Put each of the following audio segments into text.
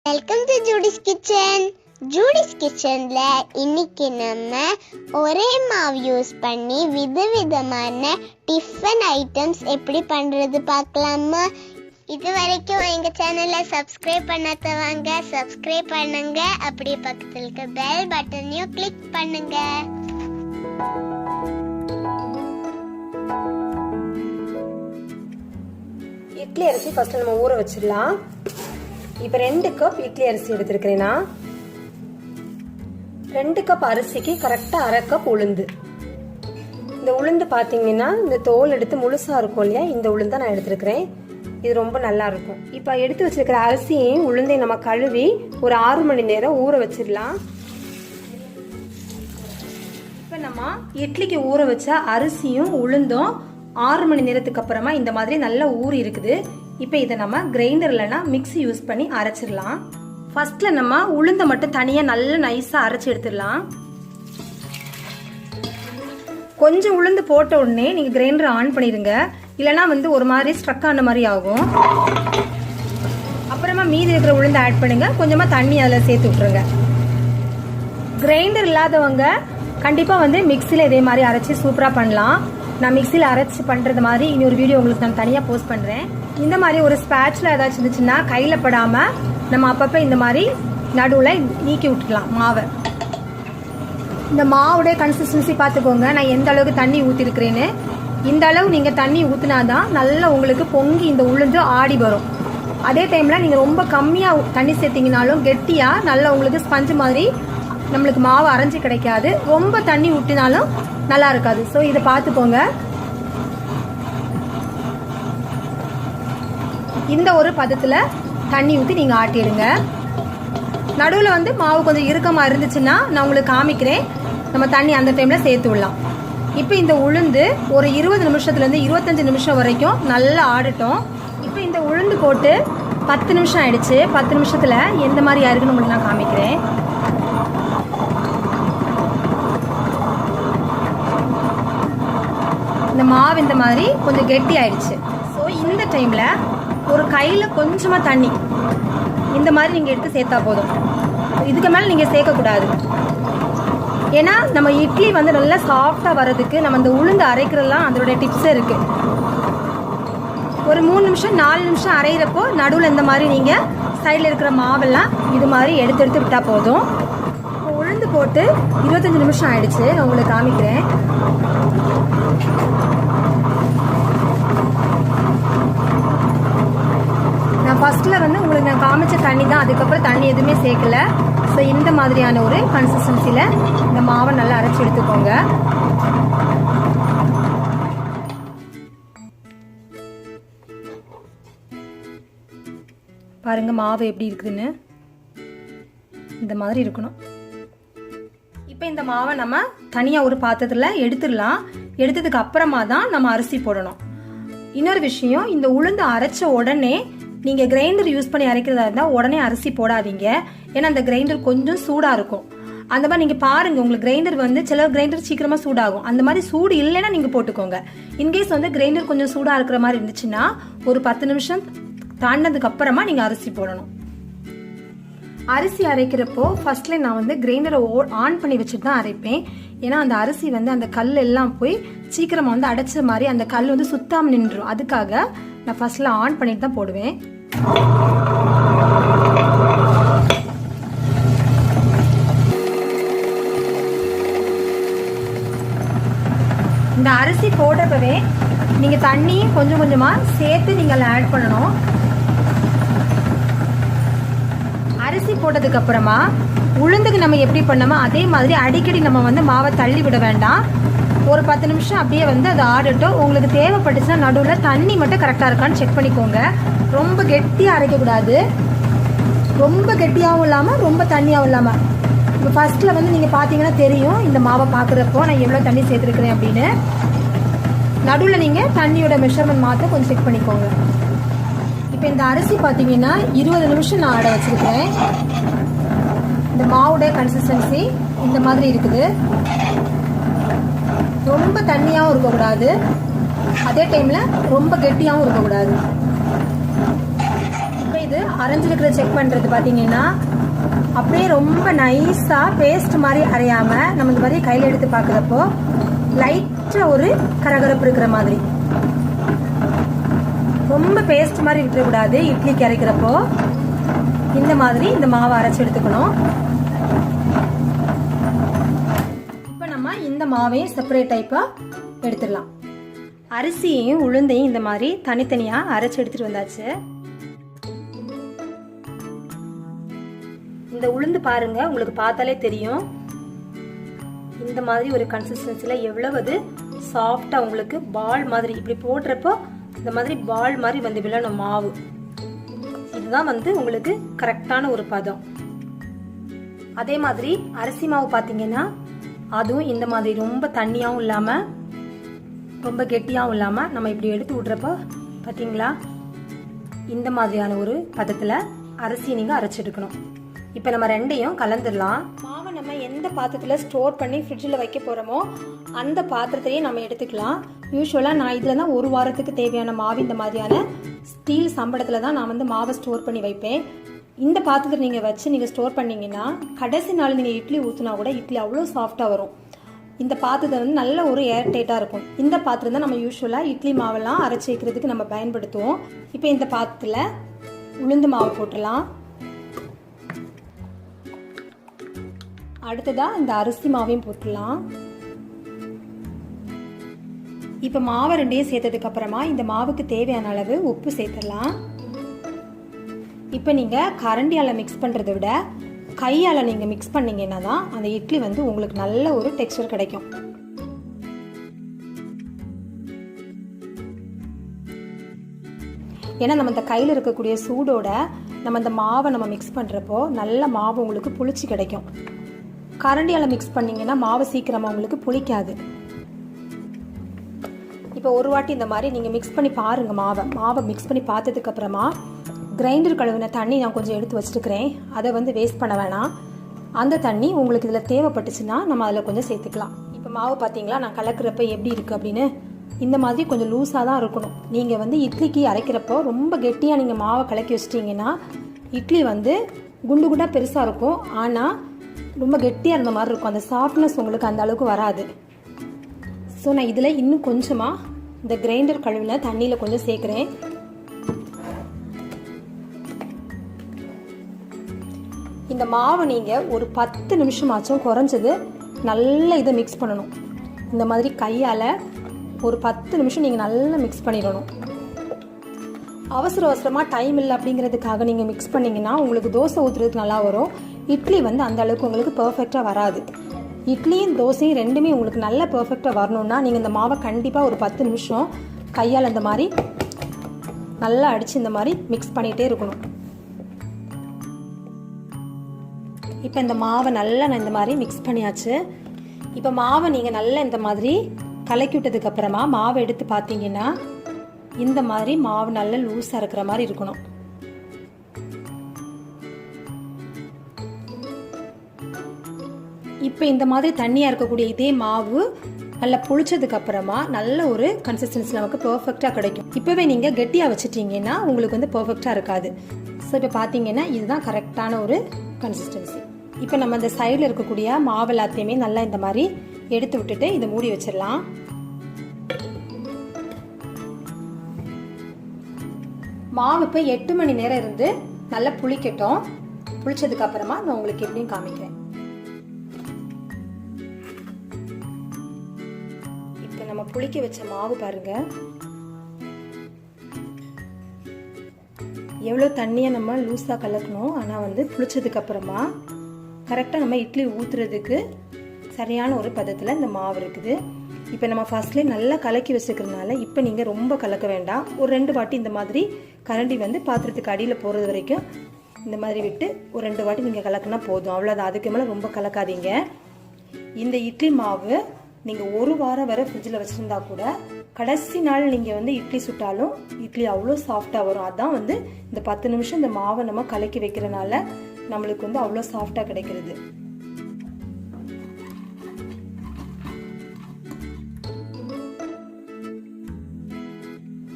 Welcome to Judy's kitchen. Judy's கிச்சன்ல இன்னைக்கு நம்ம ஒரே மாவு யூஸ் பண்ணி விதவிதமான டிஃபன் ஐட்டம்ஸ் எப்படி பண்றது பார்க்கலாமா? இது வரைக்கும் எங்க சேனலை சப்ஸ்கிரைப் பண்ணாதவங்க சப்ஸ்கிரைப் பண்ணுங்க. அப்படியே பக்கத்துல இருக்க பெல் பட்டனையும் கிளிக் பண்ணுங்க. இட்லி அரிசி ஃபர்ஸ்ட் நம்ம ஊற வச்சிடலாம். இப்போ 2 கப் இட்லி அரிசி எடுத்துருக்கிறேன்னா 2 கப் அரிசிக்கு கரெக்டாக 1/2 கப் உளுந்து. இந்த உளுந்து பார்த்தீங்கன்னா இந்த தோல் எடுத்து முழுசாக இருக்கும் இல்லையா, இந்த உளுந்தை நான் எடுத்துருக்கிறேன். இது ரொம்ப நல்லா இருக்கும். இப்போ எடுத்து வச்சிருக்கிற அரிசியையும் உளுந்தையும் நம்ம கழுவி ஒரு 6 மணி நேரம் ஊற வச்சிடலாம். இப்போ நம்ம இட்லிக்கு ஊற வச்ச அரிசியும் உளுந்தும் 6 மணி நேரத்துக்கு அப்புறமா இந்த மாதிரி நல்லா ஊறி இருக்குது. இப்போ இதை நம்ம கிரைண்டர் இல்லைன்னா மிக்ஸி யூஸ் பண்ணி அரைச்சிடலாம். ஃபர்ஸ்ட்ல நம்ம உளுந்தை மட்டும் தனியாக நல்லா நைஸாக அரைச்சி எடுத்துடலாம். கொஞ்சம் உளுந்து போட்ட உடனே நீங்கள் கிரைண்டர் ஆன் பண்ணிடுங்க, இல்லைனா ஒரு மாதிரி ஸ்ட்ரக் ஆன மாதிரி ஆகும். அப்புறமா மீதி இருக்கிற உளுந்து ஆட் பண்ணுங்க, கொஞ்சமாக தண்ணி அதில் சேர்த்து விட்டுருங்க. கிரைண்டர் இல்லாதவங்க கண்டிப்பாக மிக்ஸியில் இதே மாதிரி அரைச்சி சூப்பராக பண்ணலாம். நான் மிக்ஸியில் அரைச்சி பண்ணுறது மாதிரி இன்னொரு வீடியோ உங்களுக்கு நான் தனியாக போஸ்ட் பண்ணுறேன். இந்த மாதிரி ஒரு ஸ்பேட்சில் ஏதாச்சும் இருந்துச்சுன்னா கையில் படாமல் நம்ம அப்பப்போ இந்த மாதிரி நடுவில் நீக்கி விட்டுக்கலாம் மாவை. இந்த மாவுடைய கன்சிஸ்டன்சி பார்த்துக்கோங்க, நான் எந்த அளவுக்கு தண்ணி ஊற்றிருக்கிறேன்னு. இந்த அளவு நீங்கள் தண்ணி ஊற்றினாதான் நல்லா உங்களுக்கு பொங்கி இந்த உளுந்து ஆடி வரும். அதே டைமில் நீங்கள் ரொம்ப கம்மியாக தண்ணி சேர்த்திங்கனாலும் கெட்டியாக நல்லா உங்களுக்கு ஸ்பஞ்சு மாதிரி நம்மளுக்கு மாவு அரைஞ்சி கிடைக்காது. ரொம்ப தண்ணி ஊற்றினாலும் நல்லா இருக்காது. ஸோ இதை பார்த்துக்கோங்க. இந்த ஒரு பதத்தில் தண்ணி ஊற்றி நீங்கள் ஆட்டிடுங்க. நடுவில் மாவு கொஞ்சம் இறுக்கமாக இருந்துச்சுன்னா நான் உங்களுக்கு காமிக்கிறேன், நம்ம தண்ணி அந்த டைமில் சேர்த்து விடலாம். இப்போ இந்த உளுந்து ஒரு 20 நிமிஷத்துலேருந்து 25 நிமிஷம் வரைக்கும் நல்லா ஆடட்டும். இப்போ இந்த உளுந்து போட்டு 10 நிமிஷம் ஆயிடுச்சு. 10 நிமிஷத்தில் எந்த மாதிரி ஆயிருக்குன்னு உங்களுக்கு நான் காமிக்கிறேன். இந்த மாவு இந்த மாதிரி கொஞ்சம் கெட்டி ஆயிடுச்சு. ஸோ இந்த டைமில் ஒரு கையில் கொஞ்சமாக தண்ணி இந்த மாதிரி நீங்கள் எடுத்து சேர்த்தா போதும். இதுக்கு மேலே நீங்கள் சேர்க்கக்கூடாது. ஏன்னா நம்ம இட்லி நல்லா சாஃப்டாக வர்றதுக்கு நம்ம இந்த உளுந்து அரைக்கிறதுலாம் அதோடைய டிப்ஸே இருக்குது. ஒரு 3 நிமிஷம் 4 நிமிஷம் அரைகிறப்போ நடுவில் இந்த மாதிரி நீங்கள் சைடில் இருக்கிற மாவெல்லாம் இது மாதிரி எடுத்து விட்டால் போதும். இப்போ உளுந்து போட்டு 25 நிமிஷம் ஆயிடுச்சு. நான் உங்களுக்கு காமிக்கிறேன். நான் ஃபர்ஸ்ட்டில் உங்களுக்கு நான் காமிச்ச தண்ணி தான், அதுக்கப்புறம் தண்ணி எதுவுமே சேர்க்கல. ஸோ இந்த மாதிரியான ஒரு கன்சிஸ்டன்சியில் இந்த மாவை நல்லா அரைச்சி எடுத்துக்கோங்க. பாருங்க மாவு எப்படி இருக்குதுன்னு, இந்த மாதிரி இருக்கணும். இப்போ இந்த மாவை நம்ம தனியாக ஒரு பாத்திரத்தில் எடுத்துடலாம். எடுத்ததுக்கு அப்புறமா தான் நம்ம அரிசி போடணும். இன்னொரு விஷயம், இந்த உளுந்து அரைச்ச உடனே நீங்கள் கிரைண்டர் யூஸ் பண்ணி அரைக்கிறதா இருந்தால் உடனே அரிசி போடாதீங்க. ஏன்னா அந்த கிரைண்டர் கொஞ்சம் சூடாக இருக்கும். அந்த மாதிரி நீங்கள் பாருங்கள், உங்களுக்கு கிரைண்டர் சில கிரைண்டர் சீக்கிரமாக சூடாகும். அந்த மாதிரி சூடு இல்லைன்னா நீங்கள் போட்டுக்கோங்க. இன்கேஸ் கிரைண்டர் கொஞ்சம் சூடாக இருக்கிற மாதிரி இருந்துச்சுன்னா ஒரு 10 நிமிஷம் தாண்டினதுக்கு அப்புறமா நீங்கள் அரிசி போடணும். அரிசி அரைக்கிறப்போ ஃபர்ஸ்ட்ல நான் கிரைண்டரை ஆன் பண்ணி வச்சுட்டு தான் அரைப்பேன். ஏன்னா அந்த அரிசி அந்த கல் எல்லாம் போய் சீக்கிரமாக அடைச்ச மாதிரி அந்த கல் சுத்தாமல் நின்றுடும். அதுக்காக நான் ஃபர்ஸ்ட்ல ஆன் பண்ணிட்டு தான் போடுவேன். இந்த அரிசி போடுறப்பவே நீங்கள் தண்ணி கொஞ்சம் கொஞ்சமாக சேர்த்து நீங்கள் ஆட் பண்ணணும். அரிசி போட்டதுக்கு அப்புறமா உளுந்துக்கு நம்ம எப்படி பண்ணோமோ அதே மாதிரி அடிக்கடி நம்ம மாவை தள்ளி விட வேண்டாம். ஒரு 10 நிமிஷம் அப்படியே அது ஆடட்டும். உங்களுக்கு தேவைப்பட்டுச்சுன்னா நடுவில் தண்ணி மட்டும் கரெக்டாக இருக்கான்னு செக் பண்ணிக்கோங்க. ரொம்ப கெட்டியாக அரைக்கக்கூடாது, ரொம்ப கெட்டியாகவும் இல்லாமல் ரொம்ப தண்ணியாகவும் இல்லாமல். இப்போ ஃபர்ஸ்ட்டில் நீங்கள் பார்த்தீங்கன்னா தெரியும், இந்த மாவை பார்க்குறப்போ நான் எவ்வளோ தண்ணி சேர்த்துருக்கிறேன் அப்படின்னு. நடுவில் நீங்கள் தண்ணியோட மெஷர்மெண்ட் மாற்ற கொஞ்சம் செக் பண்ணிக்கோங்க. இப்போ இந்த அரிசி பார்த்தீங்கன்னா 20 நிமிஷம் நான் ஆட வச்சுருக்கேன். இந்த மாவோட கன்சிஸ்டன்சி இந்த மாதிரி இருக்குது. ரொம்ப தண்ணியாகவும் இருக்கக்கூடாது, அதே டைமில் ரொம்ப கெட்டியாகவும் இருக்கக்கூடாது. இப்போ இது அரைஞ்சிருக்கிற செக் பண்ணுறது பார்த்தீங்கன்னா அப்படியே ரொம்ப நைஸாக பேஸ்ட் மாதிரி அரையாமல் நம்ம இந்த மாதிரி கையில் எடுத்து பார்க்குறப்போ லைட்டாக ஒரு கரகரப்பு இருக்கிற மாதிரி, ரொம்ப பேஸ்ட் மாதிரி விட்டுறக்கூடாது. இட்லிக்கு அரைக்கிறப்போ இந்த மாதிரி இந்த மாவை அரைச்சி எடுத்துக்கணும். இப்போ நம்ம இந்த மாவையும் செப்பரேட் டைப்பாக எடுத்துடலாம். அரிசியையும் உளுந்தையும் இந்த மாதிரி தனித்தனியாக அரைச்சி எடுத்துகிட்டு வந்தாச்சு. இந்த உளுந்து பாருங்க, உங்களுக்கு பார்த்தாலே தெரியும் இந்த மாதிரி ஒரு கன்சிஸ்டன்சியில் எவ்வளவு சாஃப்டாக உங்களுக்கு பால் மாதிரி இப்படி போடுறப்போ இந்த மாதிரி பால் மாதிரி வந்து விழணும் மாவு. இதுதான் வந்து உங்களுக்கு கரெக்டான ஒரு பதம். அதே மாதிரி அரிசி மாவு பார்த்தீங்கன்னா அதுவும் இந்த மாதிரி ரொம்ப தண்ணியாகவும் இல்லாமல் ரொம்ப கெட்டியாகவும் இல்லாமல் நம்ம இப்படி எடுத்து விட்றப்போ பார்த்தீங்களா இந்த மாதிரியான ஒரு பதத்தில் அரிசி நீங்கள் அரைச்செடுக்கணும். இப்போ நம்ம ரெண்டையும் கலந்துடலாம். மாவை நம்ம எந்த பாத்திரத்தில் ஸ்டோர் பண்ணி ஃப்ரிட்ஜில் வைக்க போகிறோமோ அந்த பாத்திரத்தையே நம்ம எடுத்துக்கலாம். யூஸ்வலாக நான் இதில் தான் ஒரு வாரத்துக்கு தேவையான மாவு இந்த மாதிரியான ஸ்டீல் சம்பளத்தில் தான் நான் வந்து மாவை ஸ்டோர் பண்ணி வைப்பேன். இந்த பாத்திரத்தை நீங்கள் வச்சு நீங்கள் ஸ்டோர் பண்ணிங்கன்னா கடைசி நாள் நீங்கள் இட்லி ஊற்றினா கூட இட்லி அவ்வளோ சாஃப்டாக வரும். இந்த பாத்திரத்தை வந்து நல்ல ஒரு ஏர் டைட்டாக இருக்கும். இந்த பாத்திரம் தான் நம்ம யூஸ்வலாக இட்லி மாவெல்லாம் அரைச்சி வைக்கிறதுக்கு நம்ம பயன்படுத்துவோம். இப்போ இந்த பாத்திரத்தில் உளுந்து மாவு போட்டுடலாம். அடுத்ததாக இந்த அரிசி மாவையும் போட்டுடலாம். இப்போ மாவை ரெண்டையும் சேர்த்ததுக்கு அப்புறமா இந்த மாவுக்கு தேவையான அளவு உப்பு சேர்த்துடலாம். இப்போ நீங்கள் கரண்டியால் மிக்ஸ் பண்ணுறதை விட கையால் நீங்கள் மிக்ஸ் பண்ணிங்கன்னா தான் அந்த இட்லி வந்து உங்களுக்கு நல்ல ஒரு டெக்ஸ்சர் கிடைக்கும். ஏன்னா நம்ம இந்த கையில் இருக்கக்கூடிய சூடோட நம்ம இந்த மாவை நம்ம மிக்ஸ் பண்ணுறப்போ நல்ல மாவு உங்களுக்கு புளிச்சு கிடைக்கும். கரண்டியால் மிக்ஸ் பண்ணிங்கன்னா மாவு சீக்கிரமாக உங்களுக்கு புளிக்காது. இப்போ ஒரு வாட்டி இந்த மாதிரி நீங்கள் மிக்ஸ் பண்ணி பாருங்கள். மாவை மிக்ஸ் பண்ணி பார்த்ததுக்கப்புறமா கிரைண்டர் கழுவின தண்ணி நான் கொஞ்சம் எடுத்து வச்சுருக்கிறேன். அதை வந்து வேஸ்ட் பண்ண வேணாம். அந்த தண்ணி உங்களுக்கு இதில் தேவைப்பட்டுச்சுன்னா நம்ம அதில் கொஞ்சம் சேர்த்துக்கலாம். இப்போ மாவு பார்த்தீங்களா நான் கலக்கிறப்ப எப்படி இருக்குது அப்படின்னு. இந்த மாதிரி கொஞ்சம் லூஸாக தான் இருக்கணும். நீங்கள் வந்து இட்லிக்கு அரைக்கிறப்போ ரொம்ப கெட்டியாக நீங்கள் மாவை கலக்கி வச்சிட்டிங்கன்னா இட்லி வந்து குண்டு குண்டாக பெருசாக இருக்கும். ஆனால் ரொம்ப கெட்டியாக இருந்த மாதிரி இருக்கும். அந்த சாஃப்ட்னஸ் உங்களுக்கு அந்த அளவுக்கு வராது. ஸோ நான் இதில் இன்னும் கொஞ்சமாக இந்த கிரைண்டர் கழுவின தண்ணியில் கொஞ்சம் சேர்க்குறேன். இந்த மாவை நீங்கள் ஒரு 10 நிமிஷமாச்சும் குறைஞ்சது நல்லா இதை மிக்ஸ் பண்ணணும். இந்த மாதிரி கையால் ஒரு 10 நிமிஷம் நீங்கள் நல்லா மிக்ஸ் பண்ணிடணும். அவசரமாக டைம் இல்லை அப்படிங்கிறதுக்காக நீங்கள் மிக்ஸ் பண்ணிங்கன்னா உங்களுக்கு தோசை ஊற்றுறதுக்கு நல்லா வரும். இட்லி வந்து அந்த அளவுக்கு உங்களுக்கு பர்ஃபெக்டாக வராது. இட்லியும் தோசையும் ரெண்டுமே உங்களுக்கு நல்ல பர்ஃபெக்டாக வரணும்னா நீங்கள் இந்த மாவை கண்டிப்பாக ஒரு 10 நிமிஷம் கையால் இந்த மாதிரி நல்லா அடித்து இந்த மாதிரி மிக்ஸ் பண்ணிகிட்டே இருக்கணும். இப்போ இந்த மாவை நல்லா நான் இந்த மாதிரி மிக்ஸ் பண்ணியாச்சு. இப்போ மாவை நீங்கள் நல்லா இந்த மாதிரி கலக்கி விட்டதுக்கப்புறமா மாவை எடுத்து பார்த்தீங்கன்னா இந்த மாதிரி மாவு நல்லா லூஸாக இருக்கிற மாதிரி இருக்கணும். இப்போ இந்த மாதிரி தண்ணியாக இருக்கக்கூடிய இதே மாவு நல்லா புளிச்சதுக்கு அப்புறமா நல்ல ஒரு கன்சிஸ்டன்சி நமக்கு பர்ஃபெக்டாக கிடைக்கும். இப்போவே நீங்கள் கெட்டியாக வச்சுட்டீங்கன்னா உங்களுக்கு வந்து பர்ஃபெக்டாக இருக்காது. ஸோ இப்போ பார்த்தீங்கன்னா இதுதான் கரெக்டான ஒரு கன்சிஸ்டன்சி. இப்போ நம்ம இந்த சைடில் இருக்கக்கூடிய மாவு எல்லாத்தையுமே நல்லா இந்த மாதிரி எடுத்து விட்டுட்டு இதை மூடி வச்சிடலாம். மாவு இப்போ 8 மணி நேரம் இருந்து நல்லா புளிக்கட்டும். புளிச்சதுக்கு அப்புறமா நான் உங்களுக்கு எப்படியும் காமிக்கிறேன். இப்போ நம்ம புளிக்க வச்ச மாவு பாருங்க எவ்வளோ தண்ணியாக நம்ம லூஸாக கலக்கணும். ஆனால் வந்து புளிச்சதுக்கு அப்புறமா கரெக்டாக நம்ம இட்லி ஊற்றுறதுக்கு சரியான ஒரு பதத்தில் இந்த மாவு இருக்குது. இப்போ நம்ம ஃபர்ஸ்ட்லேயே நல்லா கலக்கி வச்சுக்கிறதுனால இப்போ நீங்கள் ரொம்ப கலக்க வேண்டாம். ஒரு 2 வாட்டி இந்த மாதிரி கரண்டி வந்து பாத்திரத்துக்கு அடியில் போகிறது வரைக்கும் இந்த மாதிரி விட்டு ஒரு 2 வாட்டி நீங்கள் கலக்கினா போதும். அவ்வளோதான். அதுக்கு மேலே ரொம்ப கலக்காதீங்க. இந்த இட்லி மாவு நீங்கள் ஒரு வாரம் வரை ஃப்ரிட்ஜில் வச்சுருந்தா கூட கடைசி நாள் நீங்கள் வந்து இட்லி சுட்டாலும் இட்லி அவ்வளோ சாஃப்டாக வரும். அதான் வந்து இந்த 10 நிமிஷம் இந்த மாவை நம்ம கலக்கி வைக்கிறனால நம்மளுக்கு வந்து அவ்வளோ சாஃப்டாக கிடைக்கிறது.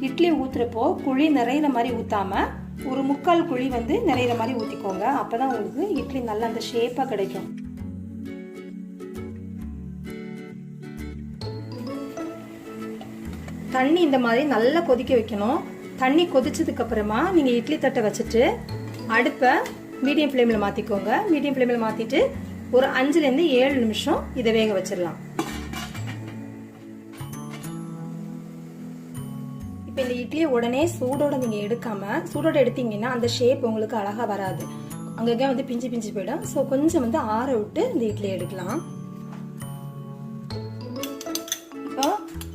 இட்லி ஊற்றுறப்போ குழி நிறையிற மாதிரி ஊற்றாம ஒரு 3/4 குழி வந்து நிறையிற மாதிரி ஊற்றிக்கோங்க. அப்போ தான் உங்களுக்கு இட்லி நல்லா அந்த ஷேப்பாக கிடைக்கும். தண்ணி இந்த மாதிரி நல்லா கொதிக்க வைக்கணும். தண்ணி கொதிச்சதுக்கு அப்புறமா நீங்கள் இட்லி தட்டை வச்சுட்டு அடுப்பை மீடியம் ஃப்ளேமில் மாற்றிக்கோங்க. மீடியம் ஃப்ளேமில் மாற்றிட்டு ஒரு 5லேருந்து 7 நிமிஷம் இதை வேக வச்சிடலாம். இப்போ இந்த இட்லியை உடனே சூடோட நீங்கள் சூடோட எடுத்தீங்கன்னா அந்த ஷேப் உங்களுக்கு அழகாக வராது. அங்கங்கே வந்து பிஞ்சு பிஞ்சு போயிடும். ஸோ கொஞ்சம் வந்து ஆற விட்டு இந்த இட்லியை எடுக்கலாம். இப்போ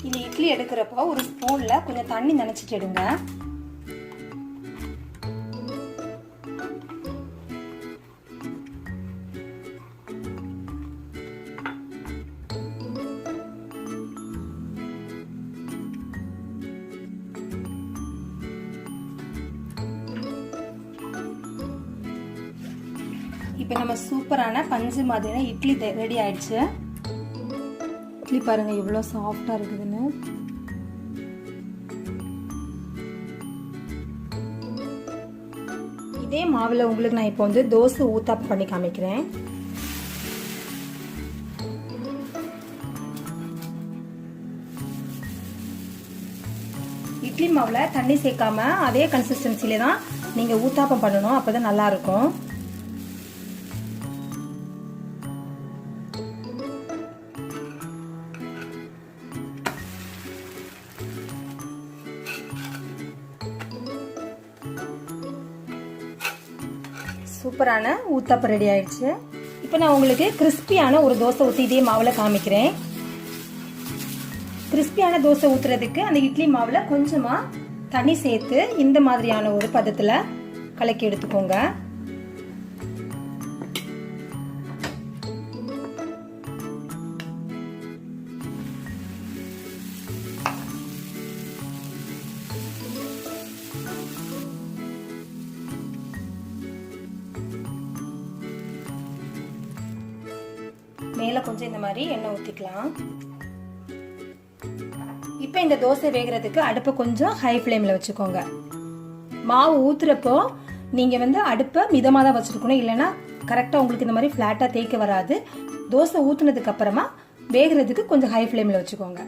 இந்த இட்லி எடுக்கிறப்போ ஒரு ஸ்பூனில் கொஞ்சம் தண்ணி நனைச்சிட்டு எடுங்க. இப்போ நம்ம சூப்பரான பஞ்சு மாதிரியான இட்லி ரெடி ஆயிடுச்சு. இட்லி பாருங்க எவ்வளோ சாஃப்டா இருக்குதுன்னு. இதே மாவுல உங்களுக்கு நான் இப்போ வந்து தோசை ஊத்தாப்பம் பண்ணி காமிக்கிறேன். இட்லி மாவுல தண்ணி சேர்க்காம அதே கன்சிஸ்டன்சில தான் நீங்க ஊத்தாப்பம் பண்ணணும். அப்பதான் நல்லா இருக்கும். சூப்பரான ஊத்தாப்பம் ரெடி ஆயிடுச்சு. இப்போ நான் உங்களுக்கு கிறிஸ்பியான ஒரு தோசை ஊற்றி இதே மாவுல காமிக்கிறேன். கிறிஸ்பியான தோசை ஊத்துறதுக்கு அந்த இட்லி மாவுல கொஞ்சமா தண்ணி சேர்த்து இந்த மாதிரியான ஒரு பதத்துல கலக்கி எடுத்துக்கோங்க. மேல கொஞ்சம் இந்த மாதிரி எண்ணெய் ஊத்திக்கலாம். இப்போ இந்த தோசை வேகிறதுக்கு அடுப்பை கொஞ்சம் ஹை ஃப்ளேம்ல வச்சுக்கோங்க. மாவு ஊத்துறப்போ நீங்க வந்து அடுப்பை மிதமா தான் வச்சிருக்கணும். இல்லைன்னா கரெக்டா உங்களுக்கு இந்த மாதிரி ஃபிளாட்டா தேய்க்க வராது. தோசை ஊத்துனதுக்கு அப்புறமா வேகிறதுக்கு கொஞ்சம் ஹை ஃப்ளேம்ல வச்சுக்கோங்க.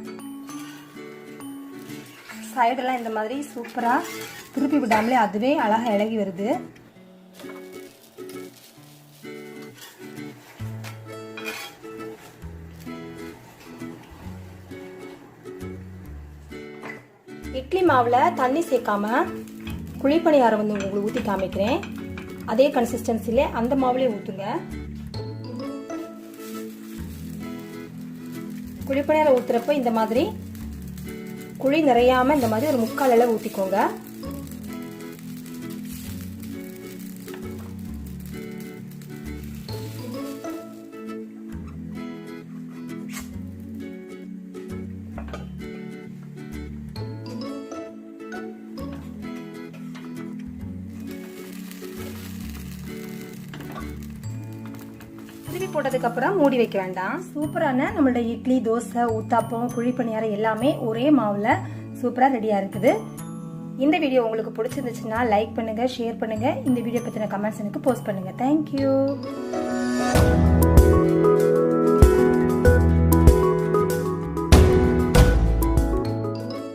சைடெல்லாம் இந்த மாதிரி சூப்பரா திருப்பி விடாமலே அதுவே அழகா இலகி வருது. இட்லி மாவுல தண்ணி சேர்க்காம குழிப்பணியாரம் வந்து உங்களுக்கு ஊற்றி காமிக்கிறேன். அதே கன்சிஸ்டன்சில அந்த மாவுலேயே ஊற்றுங்க. குழிப்பணியாரம் ஊற்றுறப்ப இந்த மாதிரி குழி நிறையாம இந்த மாதிரி ஒரு 3/4 அளவு ஊற்றிக்கோங்க. திருப்பி போட்டதுக்கு அப்புறம் மூடி வைக்க வேண்டாம். சூப்பரான நம்மளோட இட்லி, தோசை, ஊத்தாப்பம், குழிப்பணியாரம் எல்லாமே ஒரே மாவுல சூப்பரா ரெடியா இருக்குது. இந்த வீடியோ உங்களுக்கு பிடிச்சிருந்துச்சுன்னா லைக் பண்ணுங்க, ஷேர் பண்ணுங்க. இந்த வீடியோ பத்தின கமெண்ட்ஸ் எனக்கு போஸ்ட் பண்ணுங்க. தேங்க்யூ.